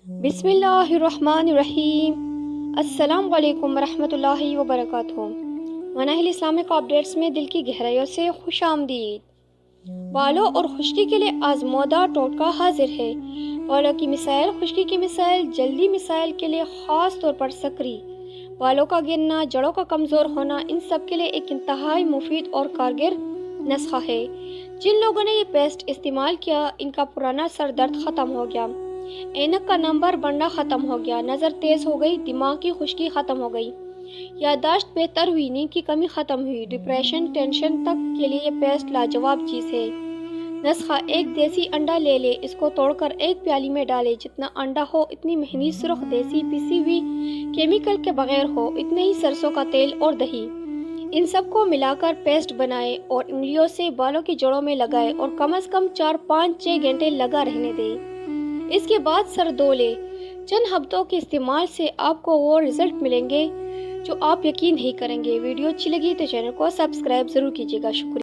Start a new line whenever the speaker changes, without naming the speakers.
बिस्मिल्लाहिर्रहमानिर्रहीम। अस्सलाम वालेकुम रहमतुल्लाहि वबरकातुहू। मनाहिल इस्लामिक अपडेट्स में दिल की गहराइयों से खुश आमदीद। बालों और खुश्की के लिए आजमोदा टोटका हाजिर है। बालों की मिसाइल, खुश्की की मिसाइल, जल्दी मिसाइल के लिए ख़ास तौर पर सकरी, बालों का गिरना, जड़ों का कमज़ोर होना, इन सब के लिए एक इंतहाई मुफीद और कारगर नुस्खा है। जिन लोगों ने ये पेस्ट इस्तेमाल किया, इनका पुराना सर दर्द ख़त्म हो गया, ऐनक का नंबर बनना ख़त्म हो गया, नज़र तेज़ हो गई, दिमाग की खुश्की ख़त्म हो गई, यादाश्त बेहतर हुई, नींद की कमी ख़त्म हुई, डिप्रेशन, टेंशन तक के लिए ये पेस्ट लाजवाब चीज़ है। नुस्खा: एक देसी अंडा ले ले, इसको तोड़कर एक प्याली में डाले, जितना अंडा हो इतनी मेहंदी सुर्ख देसी पिसी हुई, केमिकल के बगैर हो, इतने ही सरसों का तेल और दही। इन सब को मिलाकर पेस्ट बनाए और उंगलियों से बालों की जड़ों में लगाए और कम से कम 4-5-6 घंटे लगा रहने दें। इसके बाद सर धो ले। चंद हफ्तों के इस्तेमाल से आपको वो रिजल्ट मिलेंगे जो आप यकीन नहीं करेंगे। वीडियो अच्छी लगी तो चैनल को सब्सक्राइब ज़रूर कीजिएगा। शुक्रिया।